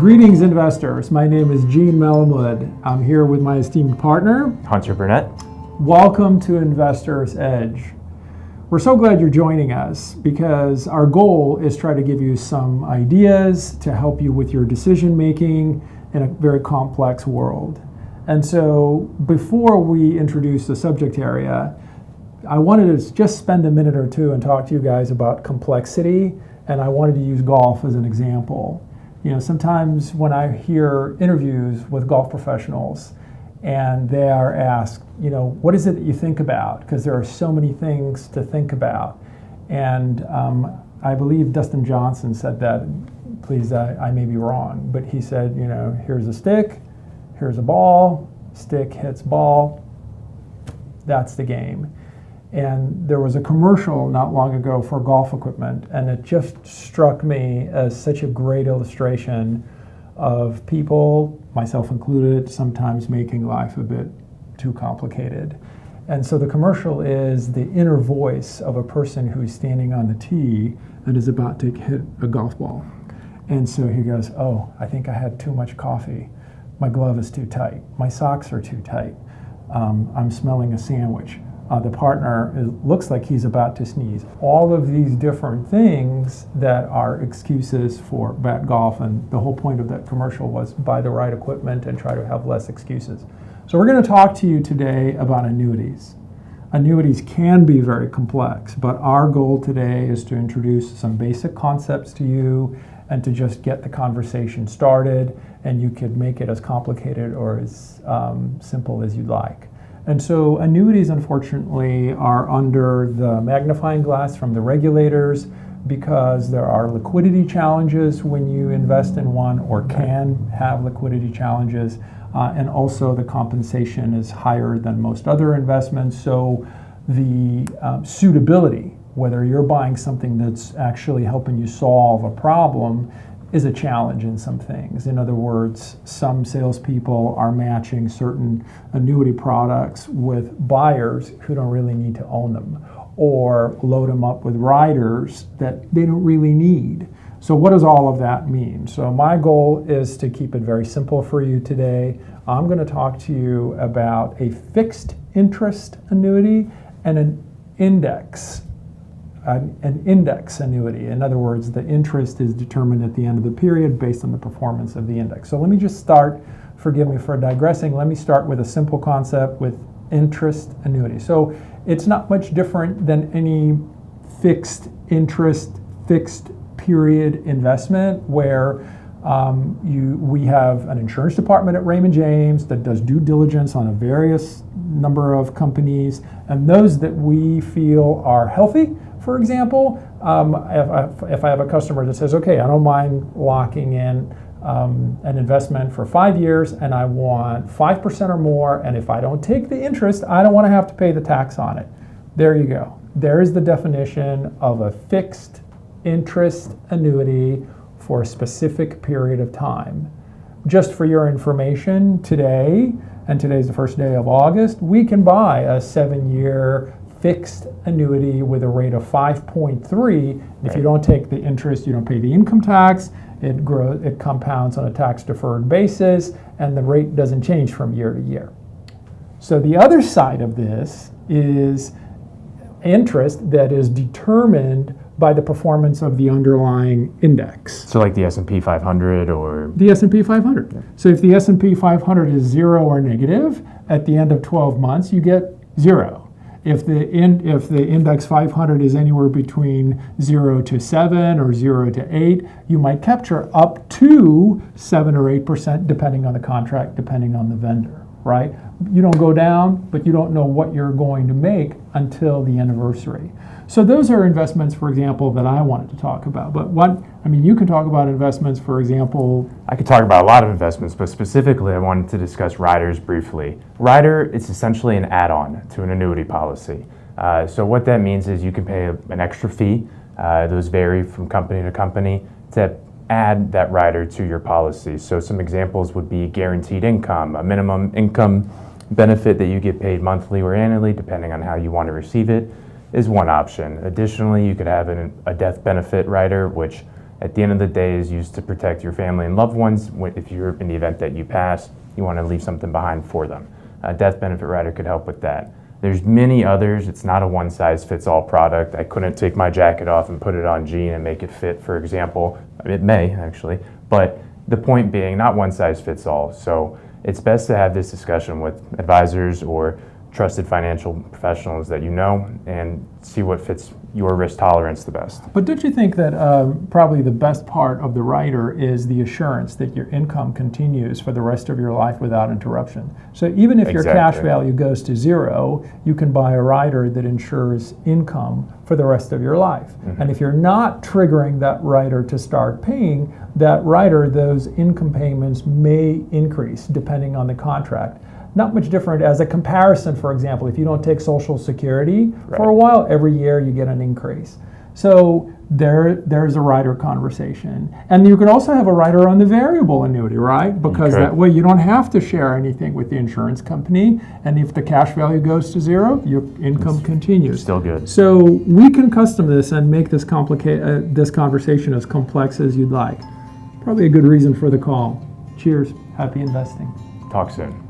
Greetings, investors. My name is Gene Mellomwood. I'm here with my esteemed partner, Hunter Burnett. Welcome to Investor's Edge. We're so glad you're joining us because our goal is try to give you some ideas to help you with your decision making in a very complex world. And so before we introduce the subject area, I wanted to just spend a minute or two and talk to you guys about complexity, and I wanted to use golf as an example. You know, sometimes when I hear interviews with golf professionals and they are asked, you know, what is it that you think about? Because there are so many things to think about. And I believe Dustin Johnson said that, please, I may be wrong, but he said, you know, here's a stick, here's a ball, stick hits ball, that's the game. And there was a commercial not long ago for golf equipment, and it just struck me as such a great illustration of people, myself included, sometimes making life a bit too complicated. And so the commercial is the inner voice of a person who's standing on the tee and is about to hit a golf ball. And so he goes, oh, I think I had too much coffee. My glove is too tight. My socks are too tight. I'm smelling a sandwich. The partner looks like he's about to sneeze. All of these different things that are excuses for bad golf, and the whole point of that commercial was buy the right equipment and try to have less excuses. So we're going to talk to you today about annuities. Annuities can be very complex, but our goal today is to introduce some basic concepts to you and to just get the conversation started, and you could make it as complicated or as simple as you'd like. And so annuities, unfortunately, are under the magnifying glass from the regulators because there are liquidity challenges when you invest in one, or can have liquidity challenges, and also the compensation is higher than most other investments. So the suitability, whether you're buying something that's actually helping you solve a problem, is a challenge in some things. In other words, some salespeople are matching certain annuity products with buyers who don't really need to own them, or load them up with riders that they don't really need. So what does all of that mean? So my goal is to keep it very simple for you today. I'm going to talk to you about a fixed interest annuity and an index annuity. In other words, the interest is determined at the end of the period based on the performance of the index. So let me just start, forgive me for digressing, let me start with a simple concept with interest annuity. So it's not much different than any fixed interest, fixed period investment where we have an insurance department at Raymond James that does due diligence on a various number of companies, and those that we feel are healthy. For example, if I have a customer that says, okay, I don't mind locking in an investment for 5 years and I want 5% or more, and if I don't take the interest, I don't want to have to pay the tax on it. There you go. There is the definition of a fixed interest annuity for a specific period of time. Just for your information, today, and today's the first day of August, we can buy a 7-year fixed annuity with a rate of 5.3. If you don't take the interest, you don't pay the income tax. It compounds on a tax-deferred basis, and the rate doesn't change from year to year. So the other side of this is interest that is determined by the performance of the underlying index. So like the S&P 500 or? The S&P 500. Yeah. So if the S&P 500 is 0 or negative, at the end of 12 months, you get 0. If the index 500 is anywhere between 0 to 7 or 0 to 8, you might capture up to 7 or 8% depending on the contract, depending on the vendor, right? You don't go down, but you don't know what you're going to make until the anniversary. So those are investments, for example, that I wanted to talk about. But you can talk about investments, for example. I could talk about a lot of investments, but specifically I wanted to discuss riders briefly. Rider is essentially an add-on to an annuity policy. So what that means is you can pay an extra fee. Those vary from company to company to add that rider to your policy. So some examples would be guaranteed income, a minimum income benefit that you get paid monthly or annually, depending on how you want to receive it, is one option. Additionally, you could have a death benefit rider, which at the end of the day is used to protect your family and loved ones. If you're in the event that you pass, you want to leave something behind for them. A death benefit rider could help with that. There's many others. It's not a one-size-fits-all product. I couldn't take my jacket off and put it on Gene and make it fit, for example. It may, actually. But the point being, not one-size-fits-all. So it's best to have this discussion with advisors or trusted financial professionals that you know and see what fits your risk tolerance the best. But don't you think that probably the best part of the rider is the assurance that your income continues for the rest of your life without interruption? So even if your cash value goes to zero, you can buy a rider that ensures income for the rest of your life. And if you're not triggering that rider to start paying, that rider, those income payments may increase depending on the contract. Not much different as a comparison, for example, if you don't take Social Security for a while, every year you get an increase. So there's a rider conversation. And you could also have a rider on the variable annuity, right? Because that way you don't have to share anything with the insurance company. And if the cash value goes to zero, your income continues. Still good. So we can custom this and make this this conversation as complex as you'd like. Probably a good reason for the call. Cheers. Happy investing. Talk soon.